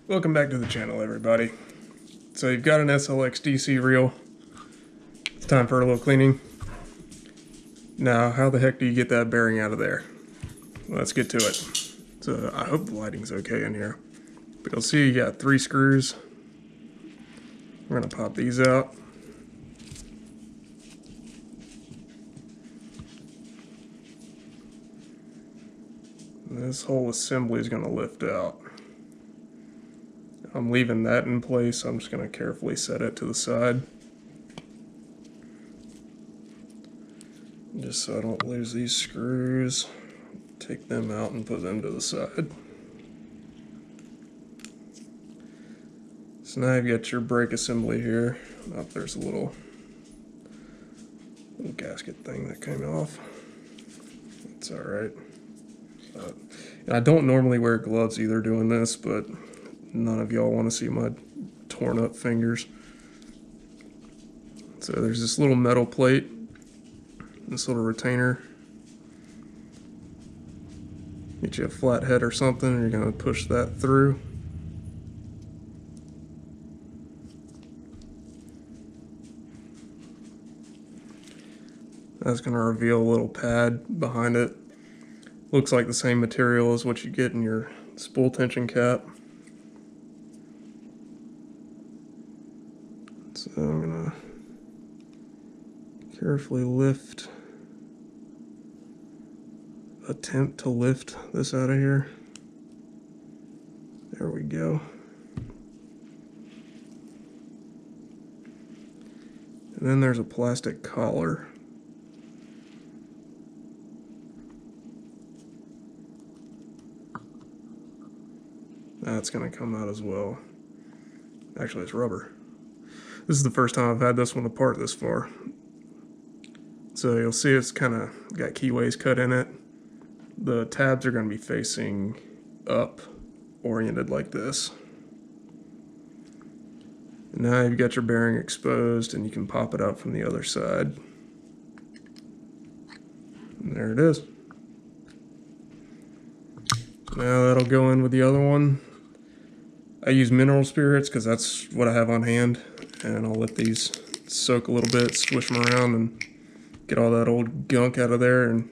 Welcome back to the channel, everybody. So you've got an SLX DC reel. It's time for a little cleaning. Now, how the heck do you get that bearing out of there? Well, let's get to it. So I hope the lighting's okay in here. But you'll see you got 3 screws. We're gonna pop these out. And this whole assembly is gonna lift out. I'm leaving that in place. I'm just going to carefully set it to the side. Just so I don't lose these screws. Take them out and put them to the side. So now you've got your brake assembly here. Oh, there's a little gasket thing that came off. It's alright. And I don't normally wear gloves either doing this, but none of y'all want to see my torn up fingers. So there's this little metal plate, this little retainer. Get you a flat head or something, and you're going to push that through. That's going to reveal a little pad behind it. Looks like the same material as what you get in your spool tension cap. So I'm going to carefully attempt to lift this out of here. There we go. And then there's a plastic collar. That's going to come out as well. Actually, it's rubber. This is the first time I've had this one apart this far. So you'll see it's kind of got keyways cut in it. The tabs are going to be facing up, oriented like this. And now you've got your bearing exposed and you can pop it out from the other side. And there it is. Now that'll go in with the other one. I use mineral spirits because that's what I have on hand. And I'll let these soak a little bit, swish them around, and get all that old gunk out of there, and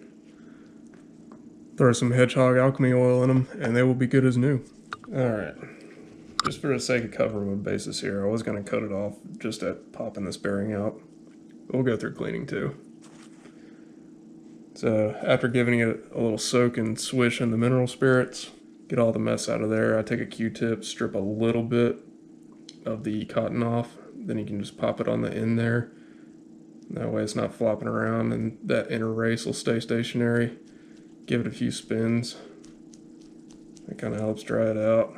throw some hedgehog alchemy oil in them, and they will be good as new. Alright, just for the sake of covering my bases here, I was going to cut it off just at popping this bearing out. We'll go through cleaning too. So after giving it a little soak and swish in the mineral spirits, get all the mess out of there, I take a Q-tip, strip a little bit of the cotton off. Then you can just pop it on the end there. That way it's not flopping around and that inner race will stay stationary. Give it a few spins. That kind of helps dry it out.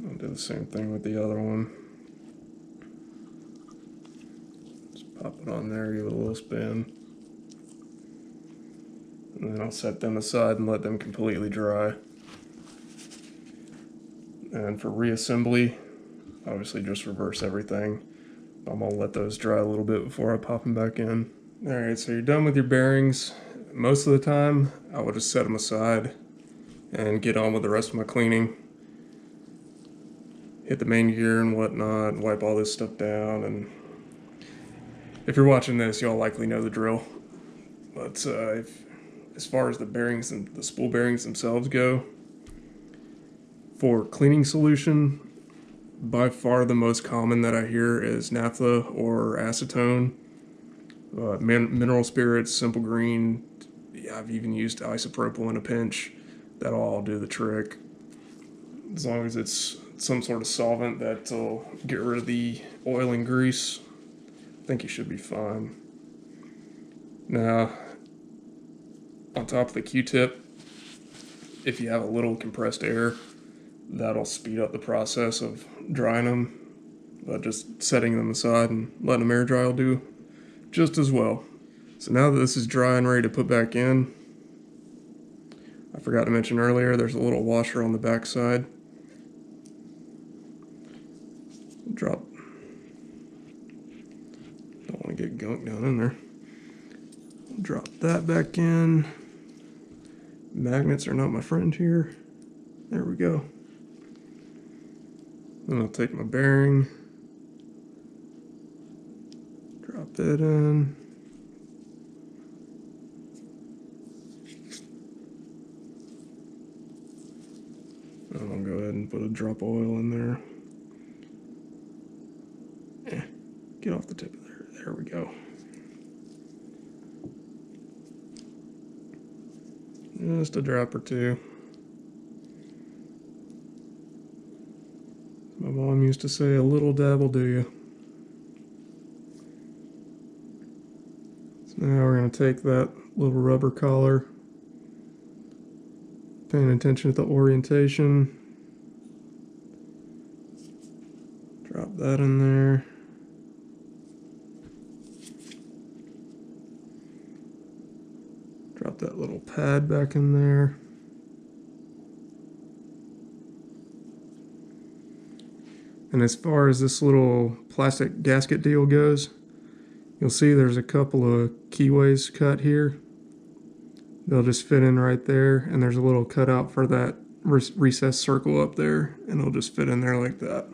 I'll do the same thing with the other one. Just pop it on there, give it a little spin. And then I'll set them aside and let them completely dry. And for reassembly, obviously just reverse everything. I'm gonna let those dry a little bit before I pop them back in. Alright, so you're done with your bearings. Most of the time, I will just set them aside and get on with the rest of my cleaning. Hit the main gear and whatnot, wipe all this stuff down, and if you're watching this, y'all likely know the drill. But as far as the bearings and the spool bearings themselves go, for cleaning solution, by far the most common that I hear is naphtha or acetone. Mineral spirits, simple green. Yeah, I've even used isopropyl in a pinch. That'll all do the trick. As long as it's some sort of solvent that'll get rid of the oil and grease, I think you should be fine. Now, on top of the Q-tip, if you have a little compressed air, that'll speed up the process of drying them, but just setting them aside and letting them air dry will do just as well. So now that this is dry and ready to put back in, I forgot to mention earlier, there's a little washer on the back side. Don't want to get gunk down in there. Drop that back in. Magnets are not my friend here. There we go. Then I'll take my bearing, drop that in. And I'll go ahead and put a drop of oil in there. Get off the tip of there. There we go. Just a drop or two. My mom used to say, a little dab will do you. So now we're going to take that little rubber collar, paying attention to the orientation, drop that in there. Drop that little pad back in there. And as far as this little plastic gasket deal goes, you'll see there's a couple of keyways cut here. They'll just fit in right there, and there's a little cutout for that recessed circle up there, and it'll just fit in there like that.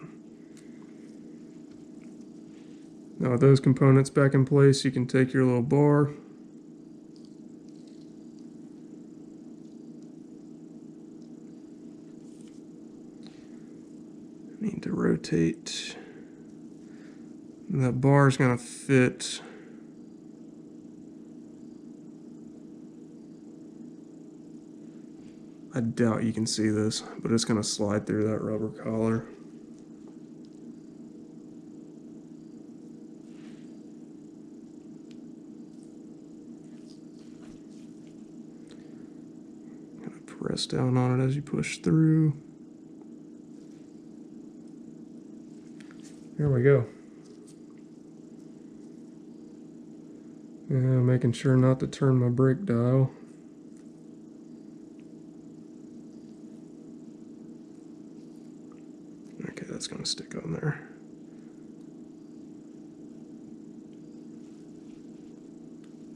Now with those components back in place, you can take your little bar, need to rotate. And that bar is going to fit I doubt you can see this, but it's going to slide through that rubber collar. Kind of press down on it as you push through. There we go. Yeah, making sure not to turn my brake dial. Okay, that's going to stick on there.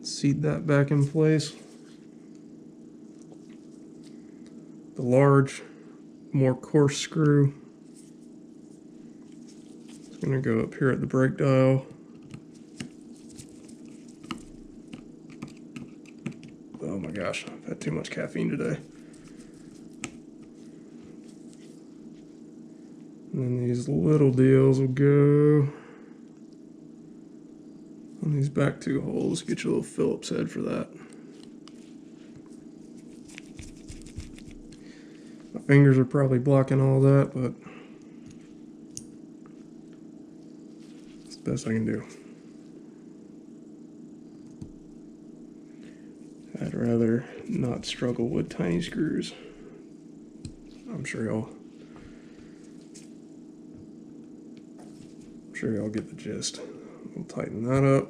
Seat that back in place. The large, more coarse screw is going to go up here at the brake dial. Oh my gosh, I've had too much caffeine today. And then these little deals will go on these back two holes. Get your little Phillips head for that. My fingers are probably blocking all that, but it's the best I can do. I'd rather not struggle with tiny screws. I'm sure y'all get the gist. We'll tighten that up.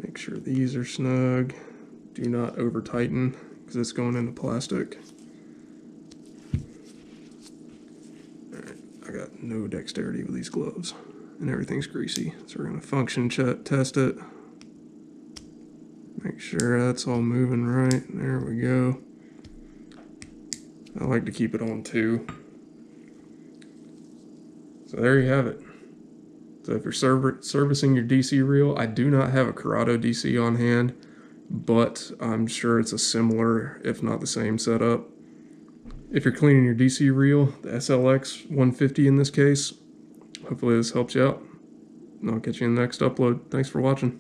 Make sure these are snug. Do not over tighten because it's going into plastic. Alright, I got no dexterity with these gloves and everything's greasy. So we're going to function test it. Make sure that's all moving right. There we go. I like to keep it on 2. So there you have it. So if you're servicing your DC reel, I do not have a Corrado DC on hand, but I'm sure it's a similar, if not the same setup. If you're cleaning your DC reel, the SLX 150 in this case, hopefully this helps you out. And I'll catch you in the next upload. Thanks for watching.